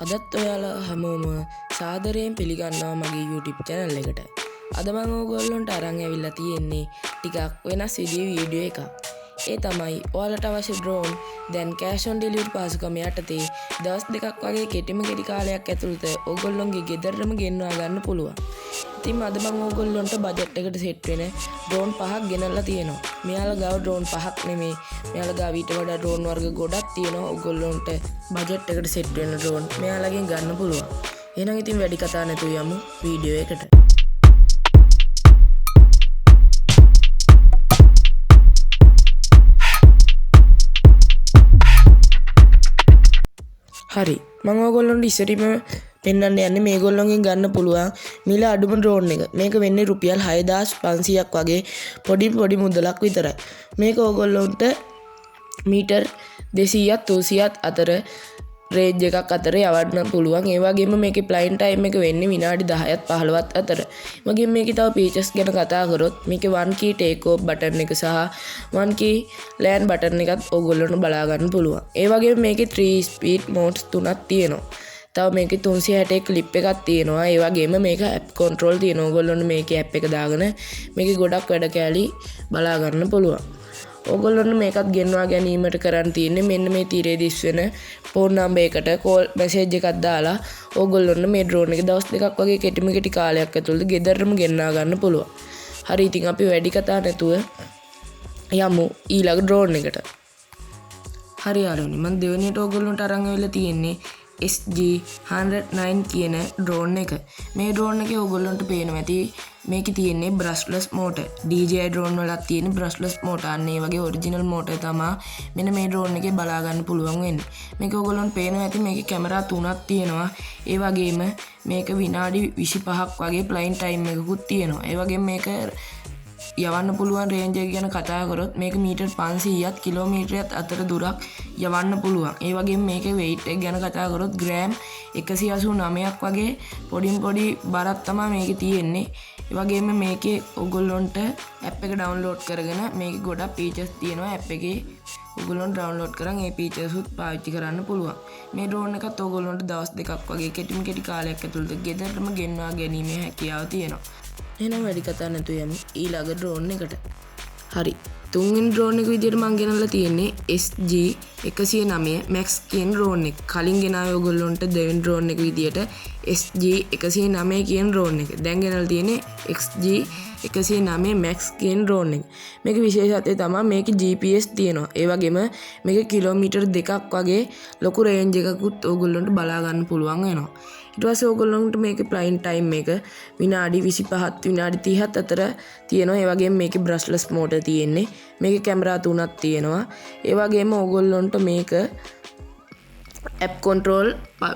අදත් ඔයාලා හැමෝම සාදරයෙන් පිළිගන්නවා මගේ YouTube channel එකට. අද මම ඕගොල්ලන්ට අරන් ඇවිල්ලා තියෙන්නේ ටිකක් වෙනස් වීඩියෝ එකක්. ඒ තමයි ඔයාලට අවශ්‍ය drone දැන් cash on delivery පාසුකම යටතේ දවස් දෙකක් වගේ කෙටිම කාලයක් ඇතුළත ඕගොල්ලොන්ගේ ගෙදරටම ගෙන්වා ගන්න පුළුවන්. ඉතින් අද මම ඕගොල්ලන්ට බජට් එකට සෙට් වෙන drone 5ක් ගෙනල්ලා තියෙනවා. මෙයාලා ගාව drone 5ක් නෙමෙයි. මෙයාලා ගාව ඊට වඩා drone වර්ග ගොඩක් තියෙනවා. ඕගොල්ලන්ට බජට් එකට සෙට් වෙන drone මෙයාලගෙන් ගන්න පුළුවන්. එහෙනම් ඉතින් වැඩි කතා නැතුව යමු වීඩියෝ එකට. හරි මම ඔයගොල්ලන්ට ඉස්සරින්ම පෙන්වන්න යන්නේ මේගොල්ලන්ගෙන් ගන්න පුළුවන් මිල අඩුම drone එක. මේක වෙන්නේ රුපියල් 6500ක් වගේ පොඩි මුදලක් විතරයි. මේක ඔයගොල්ලන්ට මීටර් 200ත් 300ත් අතර රේන්ජ් එකක් අතර යවන්න පුළුවන්. ඒ වගේම මේකේ ප්ලයින් ටයිම් එක වෙන්නේ විනාඩි 10ත් 15ත් අතර. වගේම මේකේ තව ෆීචර්ස් ගැන කතා කරොත් මේකේ 1 key take off බටන් එක සහ 1 key land බටන් එකත් ඕගොල්ලොන්ට බලා ගන්න පුළුවන්. ඒ වගේම මේකේ 3 speed modes තුනක් තියෙනවා. තව මේකේ 360 ක්ලිප් එකක් තියෙනවා. ඒ වගේම මේක app control තියෙනවා. ඕගොල්ලොන්ට මේකේ app එක දාගෙන මේකේ ගොඩක් වැඩ කැලි බලා ගන්න පුළුවන්. ඕගොල්ලොන්ට මේකත් ගෙන්වා ගැනීමට කරන්න තියෙන්නේ මෙන්න මේ තීරයේ දිස් වෙන ෆෝන් නම්බර් එකට කෝල් මැසේජ් එකක් දාලා ඕගොල්ලොන්ට මේ drone එක දවස් දෙකක් වගේ කෙටි කාලයක් ඇතුළත ගෙදරටම ගෙන්වා ගන්න පුළුවන්. හරි ඉතින් අපි වැඩි කතා නැතුව යමු ඊළඟ drone එකට. හරි යාළුවනි මම දෙවෙනියට ඕගොල්ලොන්ට අරන් ආවිල්ලා තියෙන්නේ SG-109 කියන drone එක. මේ drone එකේ ඕගොල්ලන්ට පේනවා ඇති මේකේ තියෙන්නේ brushless motor. DJI drone වලත් තියෙන brushless motor. අන්න ඒ වගේ original motor තමයි මෙන්න මේ drone එකේ බලා ගන්න පුළුවන් වෙන්නේ. මේක ඕගොල්ලන්ට පේනවා ඇති මේකේ කැමරා තුනක් තියෙනවා. ඒ වගේම මේක විනාඩි 25ක් වගේ flying time එකකුත් තියෙනවා. ඒ වගේම මේක යවන්න පුළුවන් රේන්ජ් එක ගැන කතා කරොත් මේක මීටර් 500ත් කිලෝමීටරයක් අතර දුරක් යවන්න පුළුවන්. ඒ වගේම මේකේ weight එක ගැන කතා කරොත් ග්‍රෑම් 189ක් වගේ පොඩි බරක් තමයි මේකේ තියෙන්නේ. ඒ වගේම මේකේ ඔයගොල්ලන්ට app එක download කරගෙන මේකේ ගොඩක් features තියෙනවා. app එකේ ඔයගොල්ලන් download කරන් ඒ features උත් පාවිච්චි කරන්න පුළුවන්. මේ drone එකත් ඔයගොල්ලන්ට දවස් දෙකක් වගේ කෙටි කාලයක් ඇතුළත ගෙදරටම ගෙන්වා ගැනීමේ හැකියාව තියෙනවා. එහෙනම් වැඩි කතා නැතුව යමු ඊළඟ drone එකට. හරි තුන්වෙනි drone එක විදියට මම ගෙනල්ලා තියෙන්නේ SG-109 Max කියන drone එක. කලින් ගෙනාවේ ඔයගොල්ලන්ට දෙවෙනි drone එක විදියට SG-109 කියන drone එක. දැන් ගෙනල්ලා තියෙන්නේ XG-109 Max කියන drone එක. මේකේ විශේෂත්වය තමයි මේකේ GPS තියෙනවා. ඒ වගේම මේකේ කිලෝමීටර් 2ක් වගේ ලොකු රේන්ජ් එකකුත් ඔයගොල්ලන්ට බලා ගන්න පුළුවන් වෙනවා. ඊට පස්සේ ඔයගොල්ලන්ට මේකේ flying time එක විනාඩි 25ත් විනාඩි 30ත් අතර තියෙනවා. ඒ වගේම මේකේ brushless motor තියෙන්නේ. මේකේ කැමරා තුනක් තියෙනවා. ඒ වගේම ඔයගොල්ලන්ට මේක app control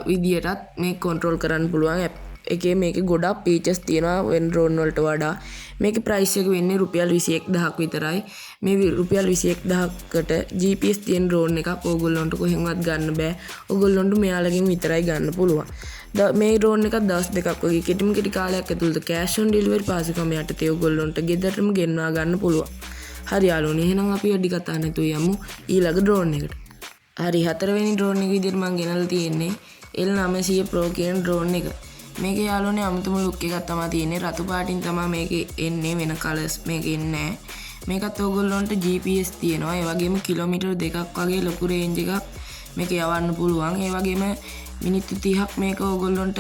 විදියටත් මේක control කරන්න පුළුවන්. app එකේ මේකේ ගොඩක් features තියෙනවා වෙන drone වලට වඩා. මේකේ price එක වෙන්නේ රුපියල් 21000ක් විතරයි. මේ රුපියල් 21000කට GPS තියෙන drone එකක් ඕගොල්ලන්ට කොහෙන්වත් ගන්න බෑ. ඕගොල්ලන්ට මෙයාලගෙන් විතරයි ගන්න පුළුවන්. මේ drone එකක් දවස් දෙකක් වගේ කෙටි කාලයක් ඇතුළත cash on delivery පාසුකම යටතේ ඕගොල්ලන්ට ගෙදරටම ගෙන්වා ගන්න පුළුවන්. හරි යාළුවනි එහෙනම් අපි වැඩි කතා නැතුව යමු ඊළඟ drone එකට. හරි හතරවෙනි drone එක විදිහට මම ගෙනල්ලා තියෙන්නේ L900 Pro කියන drone එක. මේකේ යාළුවනේ අමුතුම look එකක් තමයි තියෙන්නේ. රතු පාටින් තමයි මේකේ එන්නේ, වෙන colors මේකේ එන්නේ නැහැ. මේකත් ඕගොල්ලන්ට GPS තියෙනවා. ඒ වගේම කිලෝමීටර් 2ක් වගේ ලොකු රේන්ජ් එකක් මේක යවන්න පුළුවන්. ඒ වගේම මිනිත්තු 30ක් මේක ඕගොල්ලන්ට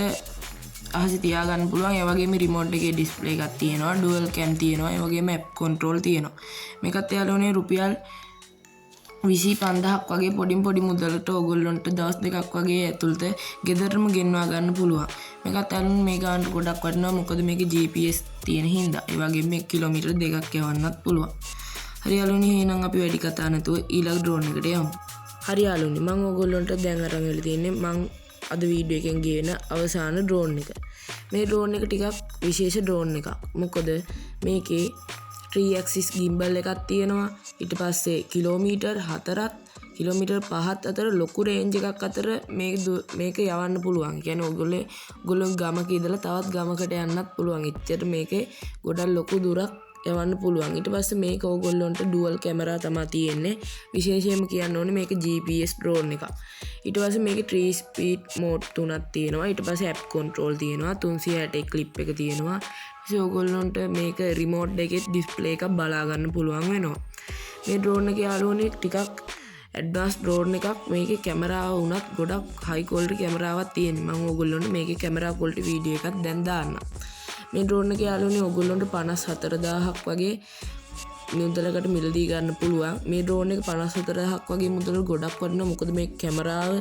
අහසේ තියාගන්න පුළුවන්. ඒ වගේම රිමෝට් එකේ ඩිස්ප්ලේ එකක් තියෙනවා, ඩුවල් කැම් තියෙනවා, ඒ වගේම ඇප් කන්ට්‍රෝල් තියෙනවා. මේකත් යාළුවනේ රුපියල් 25000ක් වගේ පොඩි මුදලට ඕගොල්ලන්ට දවස් දෙකක් වගේ ඇතුළත ගෙදරටම ගෙන්වා ගන්න පුළුවන්. මේකත් යාළුවනේ මේ ගානට ගොඩක් වටිනවා. මොකද මේකේ GPS තියෙන හින්දා. ඒ වගේම මේක කිලෝමීටර් 2ක් යවන්නත් පුළුවන්. හරි යාළුවනේ එහෙනම් අපි වැඩි කතා නැතුව ඊළඟ drone එකට යමු. හරි යාළුවනේ මම ඕගොල්ලන්ට දැන් අරන් වෙලා තියෙන්නේ මම අද වීඩියෝ එකෙන් ගේන අවසාන drone එක. මේ drone එක ටිකක් විශේෂ drone එකක්. මොකද මේකේ 3 axis gimbal එකක් තියෙනවා. ඊට පස්සේ කිලෝමීටර් 4ත් කිලෝමීටර් 5ත් අතර ලොකු රේන්ජ් එකක් අතර මේක යවන්න පුළුවන්. කියන්නේ ඔයගොල්ලෝ ගමක ඉඳලා තවත් ගමකට යන්නත් පුළුවන්. එච්චර මේකේ ගොඩක් ලොකු දුරක් යවන්න පුළුවන්. ඊට පස්සේ මේක ඕගොල්ලොන්ට ඩුවල් කැමරා තමයි තියෙන්නේ. විශේෂයෙන්ම කියන්න ඕනේ මේක GPS drone එකක්. ඊට පස්සේ මේකේ 3 speed mode තුනක් තියෙනවා. ඊට පස්සේ app control තියෙනවා. 360 clip එක තියෙනවා. ඉතින් ඕගොල්ලොන්ට මේක remote එකේ display එකක් බලා ගන්න පුළුවන් වෙනවා. මේ drone එක යාළුවනේ ටිකක් ඇඩ්වාන්ස් drone එකක්. මේකේ කැමරාව උනත් ගොඩක් high quality කැමරාවක් තියෙනවා. මම ඕගොල්ලොන්ට මේකේ කැමරා quality වීඩියෝ එකක් දැන් දාන්නම්. මේ drone එක යාළුවනේ ඕගොල්ලොන්ට 54000ක් වගේ මුදලකට මිලදී ගන්න පුළුවන්. මේ drone එක 54000ක් වගේ මුදල ගොඩක් වටිනවා. මොකද මේ කැමරාව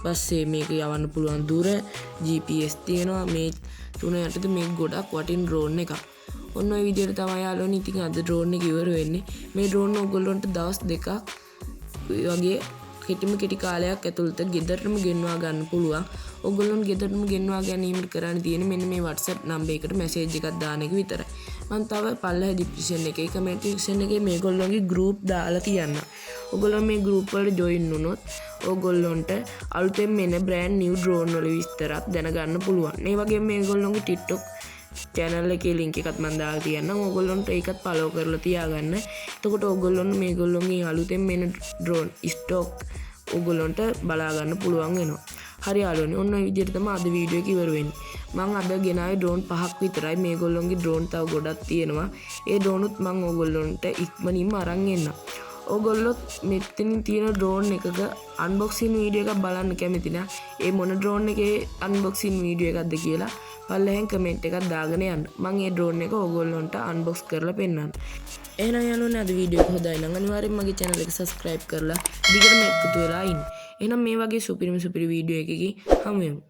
පස්සේ මේක යවන්න පුළුවන් දුර GPS තියෙනවා. මේ තුන යටතේ මේක ගොඩක් වටින drone එකක්. ඔන්න ඔය විදිහට තමයි යාළුවනේ ඉතින් අද drone එක ඉවර වෙන්නේ. මේ drone ඕගොල්ලොන්ට දවස් දෙකක් වගේ කෙටි කාලයක් ඇතුළත ගෙදරටම ගෙන්වා ගන්න පුළුවන්. ඔයගොල්ලොන් ගෙදරටම ගෙන්වා ගැනීමට කරන්න තියෙන්නේ මෙන්න මේ WhatsApp නම්බර් එකට මැසේජ් එකක් දාන එක විතරයි. මම තව පල්ලෙහා ඩිස්ක්‍රිප්ෂන් එකේ කමෙන්ට් සෙක්ෂන් එකේ මේගොල්ලෝගේ group දාලා තියන්න. ඔයගොල්ලෝ මේ group වලට join වුණොත් ඔයගොල්ලොන්ට අලුතෙන් එන brand new drone වල විස්තරات දැනගන්න පුළුවන්. මේ වගේම මේගොල්ලෝගේ TikTok channel එකේ link එකත් මම දාලා තියන්නම්. ඕගොල්ලොන්ට ඒකත් follow කරලා තියාගන්න. එතකොට ඕගොල්ලොන්ට මේගොල්ලෝගේ අලුතෙන් එන drone stock ඕගොල්ලොන්ට බලා ගන්න පුළුවන් වෙනවා. හරි යාළුවනේ ඔන්න ඔය විදිහට තමයි අද වීඩියෝ එක ඉවර වෙන්නේ. මම අද ගෙනාවේ drone 5ක් විතරයි. මේගොල්ලොන්ගේ drone තව ගොඩක් තියෙනවා. ඒ drone උත් මම ඕගොල්ලොන්ට ඉක්මනින්ම අරන් එන්නම්. ඕගොල්ලොත් මෙතනින් තියෙන drone එකක unboxing වීඩියෝ එකක් බලන්න කැමති නම් ඒ මොන drone එකේ unboxing වීඩියෝ එකක්ද කියලා පල්ලෙහෙන් කමෙන්ට් එකක් දාගෙන යන්න. මම ඒ drone එක ඕගොල්ලොන්ට unbox කරලා පෙන්නන්නම්. එහෙනම් යාළුවනේ අද වීඩියෝ එක හොඳයි නම් අනිවාර්යෙන්ම මගේ channel එක subscribe කරලා දිගටම එකතු වෙලා ඉන්න. එහෙනම් මේ වගේ සුපිරිම වීඩියෝ එකකින් හමු වෙමු.